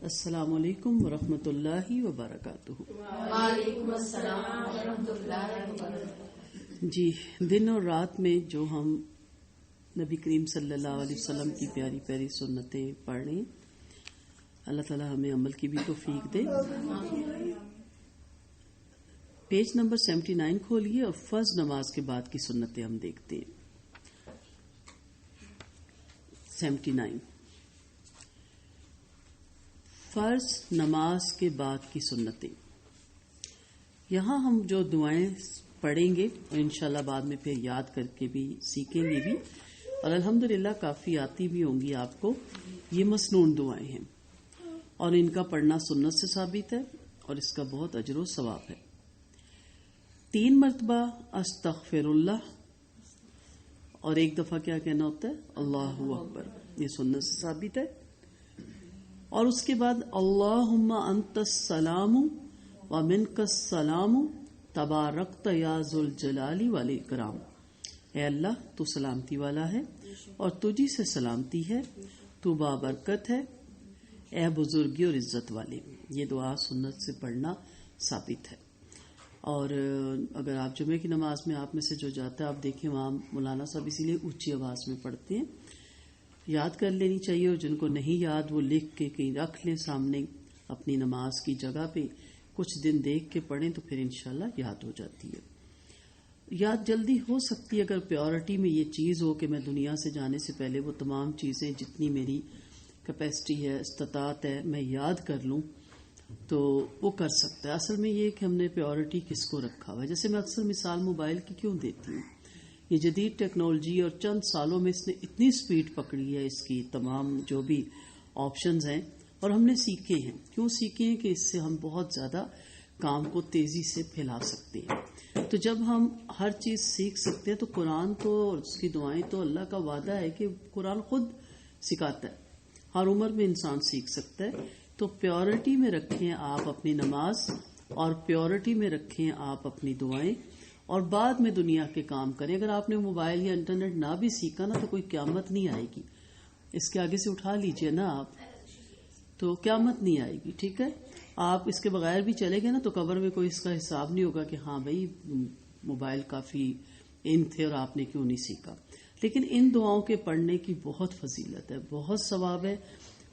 السلام علیکم ورحمۃ اللہ وبرکاتہ۔ وعلیکم السلام ورحمۃ اللہ وبرکاتہ۔ جی، دن اور رات میں جو ہم نبی کریم صلی اللہ علیہ وسلم کی پیاری پیاری سنتیں پڑھ رہے ہیں، اللہ تعالیٰ ہمیں عمل کی بھی توفیق دے۔ پیج نمبر 79 کھولیے اور فرض نماز کے بعد کی سنتیں ہم دیکھتے ہیں۔ 79 فرض نماز کے بعد کی سنتیں۔ یہاں ہم جو دعائیں پڑھیں گے اور انشاءاللہ بعد میں پھر یاد کر کے بھی سیکھیں گے بھی، اور الحمدللہ کافی آتی بھی ہوں گی آپ کو۔ یہ مسنون دعائیں ہیں اور ان کا پڑھنا سنت سے ثابت ہے اور اس کا بہت اجر و ثواب ہے۔ 3 مرتبہ استغفر اللہ اور 1 دفعہ کیا کہنا ہوتا ہے؟ اللہ اکبر، یہ سنت سے ثابت ہے۔ اور اس کے بعد اللہم انت السلام ومنک السلام تبارکت یا ذو الجلال والاکرام، اے اللہ تو سلامتی والا ہے اور تجھی سے سلامتی ہے، تو بابرکت ہے، اے بزرگی اور عزت والے۔ یہ دعا سنت سے پڑھنا ثابت ہے۔ اور اگر آپ جمعے کی نماز میں آپ میں سے جو جاتا ہے، آپ دیکھیں وہاں مولانا صاحب اسی لیے اونچی آواز میں پڑھتے ہیں، یاد کر لینی چاہیے، اور جن کو نہیں یاد وہ لکھ کے کہیں رکھ لیں سامنے اپنی نماز کی جگہ پہ، کچھ دن دیکھ کے پڑھیں تو پھر انشاءاللہ یاد ہو جاتی ہے۔ یاد جلدی ہو سکتی ہے اگر پیورٹی میں یہ چیز ہو کہ میں دنیا سے جانے سے پہلے وہ تمام چیزیں جتنی میری کیپیسٹی ہے، استطاعت ہے، میں یاد کر لوں تو وہ کر سکتا ہے۔ اصل میں یہ کہ ہم نے پیورٹی کس کو رکھا ہوا ہے۔ جیسے میں اکثر مثال موبائل کی کیوں دیتی ہوں، یہ جدید ٹیکنالوجی اور چند سالوں میں اس نے اتنی سپیڈ پکڑی ہے، اس کی تمام جو بھی آپشنز ہیں، اور ہم نے سیکھے ہیں۔ کیوں سیکھے ہیں؟ کہ اس سے ہم بہت زیادہ کام کو تیزی سے پھیلا سکتے ہیں۔ تو جب ہم ہر چیز سیکھ سکتے ہیں تو قرآن تو اور اس کی دعائیں تو اللہ کا وعدہ ہے کہ قرآن خود سکھاتا ہے، ہر عمر میں انسان سیکھ سکتا ہے۔ تو پیورٹی میں رکھیں آپ اپنی نماز، اور پیورٹی میں رکھیں آپ اپنی دعائیں، اور بعد میں دنیا کے کام کریں۔ اگر آپ نے موبائل یا انٹرنیٹ نہ بھی سیکھا نا تو کوئی قیامت نہیں آئے گی، اس کے آگے سے اٹھا لیجئے نا آپ، تو قیامت نہیں آئے گی، ٹھیک ہے؟ آپ اس کے بغیر بھی چلے گئے نا تو قبر میں کوئی اس کا حساب نہیں ہوگا کہ ہاں بھائی موبائل کافی ان تھے اور آپ نے کیوں نہیں سیکھا۔ لیکن ان دعاؤں کے پڑھنے کی بہت فضیلت ہے، بہت ثواب ہے،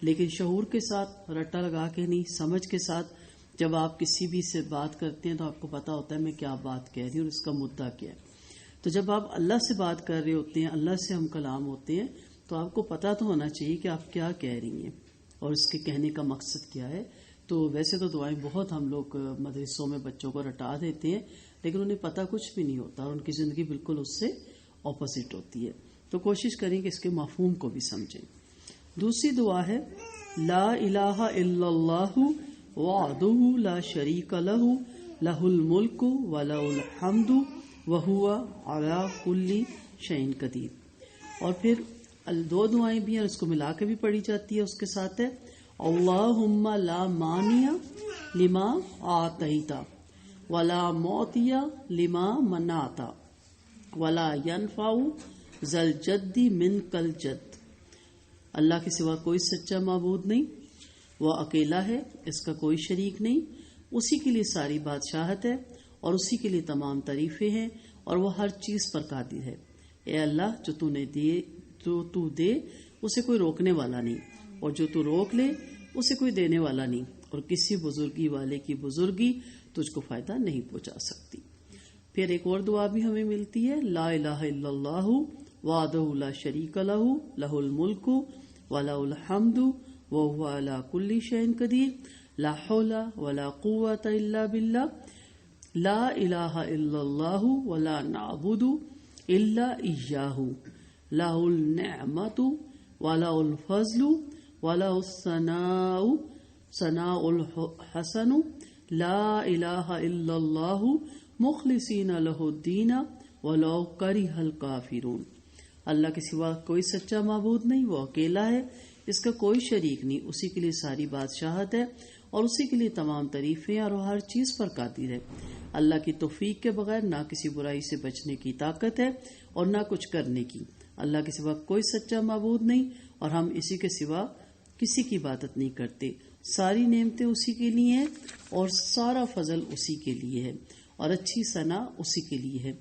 لیکن شعور کے ساتھ، رٹا لگا کے نہیں، سمجھ کے ساتھ۔ جب آپ کسی بھی سے بات کرتے ہیں تو آپ کو پتا ہوتا ہے میں کیا بات کہہ رہی ہوں اور اس کا مدعا کیا ہے۔ تو جب آپ اللہ سے بات کر رہے ہوتے ہیں، اللہ سے ہم کلام ہوتے ہیں، تو آپ کو پتا تو ہونا چاہیے کہ آپ کیا کہہ رہی ہیں اور اس کے کہنے کا مقصد کیا ہے۔ تو ویسے تو دعائیں بہت ہم لوگ مدرسوں میں بچوں کو رٹا دیتے ہیں، لیکن انہیں پتا کچھ بھی نہیں ہوتا اور ان کی زندگی بالکل اس سے اپوزٹ ہوتی ہے۔ تو کوشش کریں کہ اس کے مفہوم کو بھی سمجھیں۔ دوسری دعا ہے لا الہ الا اللہ وحدہ لا شریک لہ لہ الملک ولہ الحمد وہو علی کل شیء قدیر۔ اور پھر 2 دعائیں بھی ہیں، اس کو ملا کے بھی پڑھی جاتی ہے۔ اس کے ساتھ ہے اللہم لا مانع لما آتیت ولا معطی لما منعت ولا ينفع ذا الجد منک الجد۔ اللہ کے سوا کوئی سچا معبود نہیں، وہ اکیلا ہے، اس کا کوئی شریک نہیں، اسی کے لیے ساری بادشاہت ہے اور اسی کے لیے تمام تعریفیں ہیں، اور وہ ہر چیز پر قادر ہے۔ اے اللہ، جو تو دے اسے کوئی روکنے والا نہیں، اور جو تو روک لے اسے کوئی دینے والا نہیں، اور کسی بزرگی والے کی بزرگی تجھ کو فائدہ نہیں پہنچا سکتی۔ پھر ایک اور دعا بھی ہمیں ملتی ہے لا الہ الا اللہ وحدہ لا شریک لہ لہ الملک ولہ الحمد وہو علی کل شیء قدیر لا حول ولا قوۃ الا باللہ لا الہ الا اللہ ولا نعبد الا ایاہ لہ النعمت ولہ الفضل ولہ الثناء الحسن لا الہ الا اللہ مخلصین لہ الدین ولو کرہ الکافرون۔ اللہ کے سوا کوئی سچا معبود نہیں، وہ اکیلا ہے، اس کا کوئی شریک نہیں، اسی کے لیے ساری بادشاہت ہے اور اسی کے لیے تمام تعریفیں، اور وہ ہر چیز پر قادر ہے۔ اللہ کی توفیق کے بغیر نہ کسی برائی سے بچنے کی طاقت ہے اور نہ کچھ کرنے کی۔ اللہ کے سوا کوئی سچا معبود نہیں اور ہم اسی کے سوا کسی کی عبادت نہیں کرتے. ساری نعمتیں اسی کے لیے ہیں اور سارا فضل اسی کے لیے ہے اور اچھی ثنا اسی کے لیے ہے.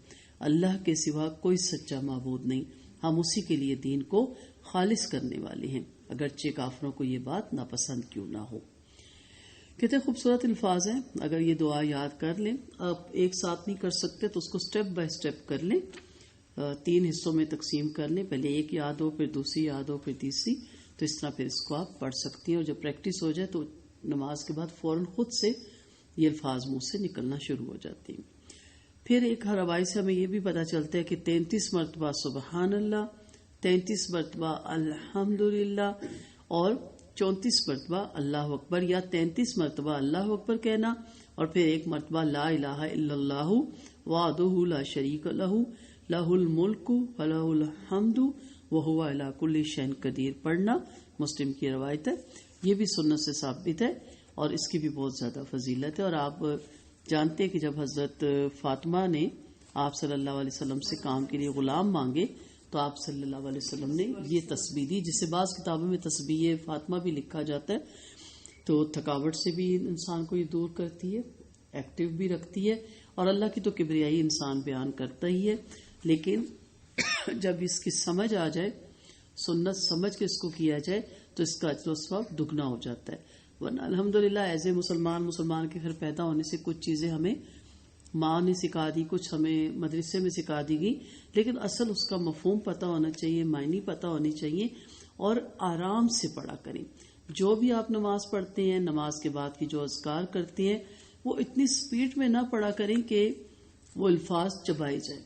اللہ کے سوا کوئی سچا معبود نہیں. ہم اسی کے لیے دین کو خالص کرنے والے ہیں، اگرچہ کافروں کو یہ بات ناپسند کیوں نہ ہو. کتنے خوبصورت الفاظ ہیں. اگر یہ دعا یاد کر لیں، آپ ایک ساتھ نہیں کر سکتے تو اس کو سٹیپ بائی سٹیپ کر لیں، 3 حصوں میں تقسیم کر لیں. پہلے ایک یاد ہو، پھر دوسری یاد ہو، پھر تیسری. تو اس طرح پھر اس کو آپ پڑھ سکتی ہیں اور جب پریکٹس ہو جائے تو نماز کے بعد فوراً خود سے یہ الفاظ منہ سے نکلنا شروع ہو جاتے ہیں. پھر ایک روایت سے ہمیں یہ بھی پتہ چلتا ہے کہ 33 مرتبہ سبحان اللہ، 33 مرتبہ الحمدللہ اور 34 مرتبہ اللہ اکبر یا 33 مرتبہ اللہ اکبر کہنا اور پھر ایک مرتبہ لا الہ الا اللہ وحدہ لا شریک لہ لہ الملک ولہ الحمد وہو علی کل شیء قدیر پڑھنا. مسلم کی روایت ہے. یہ بھی سنت سے ثابت ہے اور اس کی بھی بہت زیادہ فضیلت ہے. اور آپ جانتے ہیں کہ جب حضرت فاطمہ نے آپ صلی اللہ علیہ وسلم سے کام کے لیے غلام مانگے تو آپ صلی اللہ علیہ وسلم نے یہ تسبیح دی، جسے بعض کتابوں میں تسبیح فاطمہ بھی لکھا جاتا ہے. تو تھکاوٹ سے بھی انسان کو یہ دور کرتی ہے، ایکٹیو بھی رکھتی ہے اور اللہ کی تو کبریائی انسان بیان کرتا ہی ہے. لیکن جب اس کی سمجھ آ جائے، سنت سمجھ کے اس کو کیا جائے تو اس کا اجر و ثواب دگنا ہو جاتا ہے. ورنہ الحمدللہ ایز اے مسلمان کے گھر پیدا ہونے سے کچھ چیزیں ہمیں ماں نے سکھا دی، کچھ ہمیں مدرسے میں سکھا دی گئی، لیکن اصل اس کا مفہوم پتہ ہونا چاہیے، معنی پتہ ہونی چاہیے اور آرام سے پڑھا کریں. جو بھی آپ نماز پڑھتے ہیں، نماز کے بعد کی جو اذکار کرتے ہیں، وہ اتنی سپیڈ میں نہ پڑھا کریں کہ وہ الفاظ چبائے جائیں،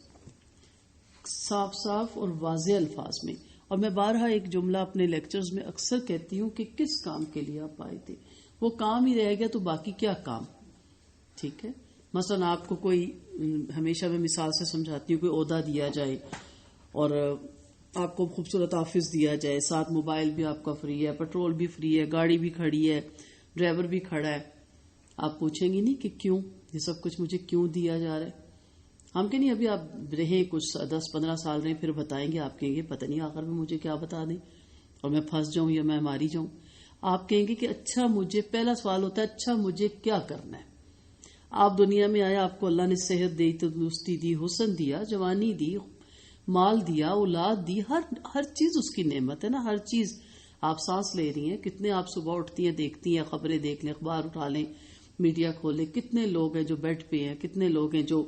صاف صاف اور واضح الفاظ میں. اور میں بارہا ایک جملہ اپنے لیکچرز میں اکثر کہتی ہوں کہ کس کام کے لیے آپ آئے تھے، وہ کام ہی رہ گیا تو باقی کیا کام. ٹھیک ہے، مثلا آپ کو کوئی، ہمیشہ میں مثال سے سمجھاتی ہوں، کوئی عہدہ دیا جائے اور آپ کو خوبصورت آفس دیا جائے، ساتھ موبائل بھی آپ کا فری ہے، پیٹرول بھی فری ہے، گاڑی بھی کھڑی ہے، ڈرائیور بھی کھڑا ہے. آپ پوچھیں گی نہیں کہ کیوں یہ سب کچھ مجھے کیوں دیا جا رہا ہے. ہم کہ نہیں ابھی آپ رہیں کچھ 10-15 سال رہیں پھر بتائیں گے. آپ کہیں گے پتہ نہیں آخر میں مجھے کیا بتا دیں اور میں پھنس جاؤں یا میں ماری جاؤں. آپ کہیں گے کہ اچھا مجھے، پہلا سوال ہوتا ہے اچھا مجھے کیا کرنا ہے. آپ دنیا میں آئے، آپ کو اللہ نے صحت دی، تندرستی دی، حسن دیا، جوانی دی، مال دیا، اولاد دی، ہر چیز اس کی نعمت ہے نا. ہر چیز آپ سانس لے رہی ہیں. کتنے آپ صبح اٹھتی ہیں، دیکھتی ہیں، خبریں دیکھ لیں، اخبار اٹھا لیں، میڈیا کھولیں، کتنے لوگ ہیں جو بیڈ پہ ہیں، کتنے لوگ ہیں جو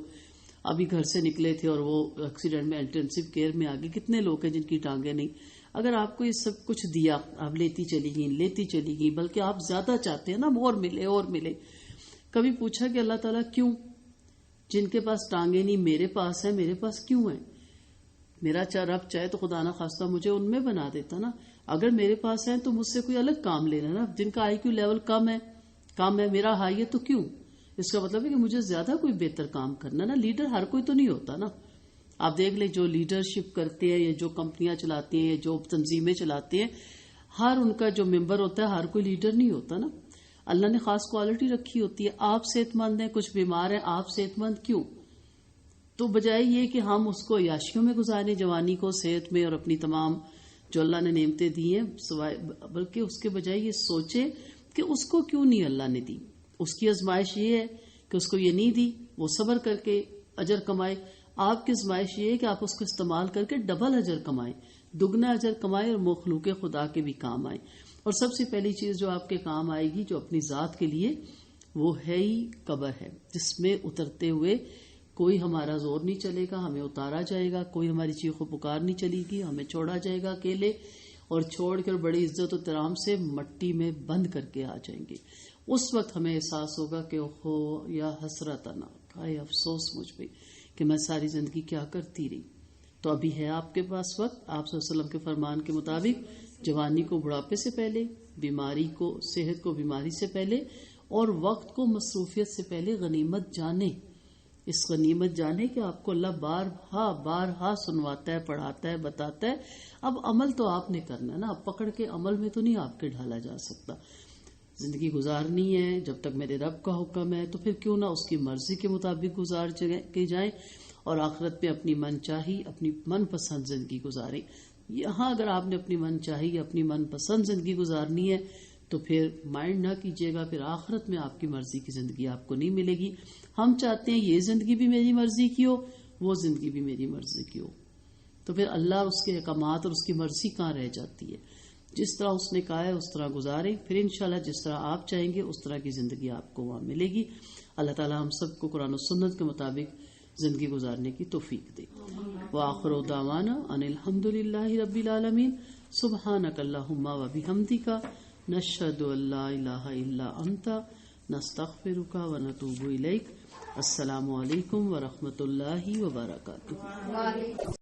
ابھی گھر سے نکلے تھے اور وہ ایکسیڈنٹ میں انٹینسیو کیئر میں آ گئے، کتنے لوگ ہیں جن کی ٹانگیں نہیں. اگر آپ کو یہ سب کچھ دیا، آپ لیتی چلی گئی، بلکہ آپ زیادہ چاہتے ہیں نا، اور ملے اور ملے. کبھی پوچھا کہ اللہ تعالیٰ کیوں؟ جن کے پاس ٹانگیں نہیں میرے پاس ہیں، میرے پاس کیوں ہیں؟ میرا رب چاہے تو خدا نہ خواستہ مجھے ان میں بنا دیتا نا. اگر میرے پاس ہیں تو مجھ سے کوئی الگ کام لینا نا. جن کا IQ لیول کم ہے، میرا ہائی ہے، تو کیوں؟ اس کا مطلب ہے کہ مجھے زیادہ کوئی بہتر کام کرنا نا. لیڈر ہر کوئی تو نہیں ہوتا نا. آپ دیکھ لیں جو لیڈرشپ کرتے ہیں یا جو کمپنیاں چلاتے ہیں یا جو تنظیمیں چلاتے ہیں، ہر ان کا جو ممبر ہوتا ہے ہر کوئی لیڈر نہیں ہوتا نا. اللہ نے خاص کوالٹی رکھی ہوتی ہے. آپ صحت مند ہیں، کچھ بیمار ہیں، آپ صحت مند کیوں؟ تو بجائے یہ کہ ہم اس کو عیاشیوں میں گزاریں، جوانی کو صحت میں اور اپنی تمام جو اللہ نے نعمتیں دی ہیں، بلکہ اس کے بجائے یہ سوچے کہ اس کو کیوں نہیں اللہ نے دی. اس کی آزمائش یہ ہے کہ اس کو یہ نہیں دی، وہ صبر کر کے اجر کمائے. آپ کی آزمائش یہ ہے کہ آپ اس کو استعمال کر کے ڈبل اجر کمائیں، دگنا اجر کمائیں اور مخلوق خدا کے بھی کام آئیں. اور سب سے پہلی چیز جو آپ کے کام آئے گی جو اپنی ذات کے لیے، وہ ہے ہی قبر ہے، جس میں اترتے ہوئے کوئی ہمارا زور نہیں چلے گا، ہمیں اتارا جائے گا. کوئی ہماری چیخ و پکار نہیں چلے گی، ہمیں چھوڑا جائے گا اکیلے، اور چھوڑ کر بڑی عزت و احترام سے مٹی میں بند کر کے آ جائیں گے. اس وقت ہمیں احساس ہوگا کہ اوہو یا حسرتنا، ہائے افسوس مجھ پہ کہ میں ساری زندگی کیا کرتی رہی. تو ابھی ہے آپ کے پاس وقت. آپ صلی اللہ علیہ وسلم کے فرمان کے مطابق جوانی کو بڑھاپے سے پہلے، بیماری کو، صحت کو بیماری سے پہلے، اور وقت کو مصروفیت سے پہلے غنیمت جانے. اس غنیمت جانے کہ آپ کو اللہ بارہا سنواتا ہے، پڑھاتا ہے، بتاتا ہے. اب عمل تو آپ نے کرنا نا. اب پکڑ کے عمل میں تو نہیں آپ کے ڈھالا جا سکتا. زندگی گزارنی ہے جب تک میرے رب کا حکم ہے، تو پھر کیوں نہ اس کی مرضی کے مطابق گزار کے جائیں اور آخرت پہ اپنی من چاہی، اپنی من پسند زندگی گزاریں. یہاں اگر آپ نے اپنی من چاہی اپنی من پسند زندگی گزارنی ہے تو پھر مائنڈ نہ کیجیے گا، پھر آخرت میں آپ کی مرضی کی زندگی آپ کو نہیں ملے گی. ہم چاہتے ہیں یہ زندگی بھی میری مرضی کی ہو، وہ زندگی بھی میری مرضی کی ہو، تو پھر اللہ اس کے احکامات اور اس کی مرضی کہاں رہ جاتی ہے. جس طرح اس نے کہا ہے اس طرح گزاریں، پھر انشاءاللہ جس طرح آپ چاہیں گے اس طرح کی زندگی آپ کو وہاں ملے گی. اللہ تعالی ہم سب کو قرآن و سنت کے مطابق زندگی گزارنے کی توفیق دے. وآخر دعوانا ان الحمد للہ رب العالمین. سبحانک اللہم و بحمدک نشہد ان لا الہ الا انت نستغفرک و نتوب الیک. السلام علیکم ورحمۃ اللہ وبرکاتہ.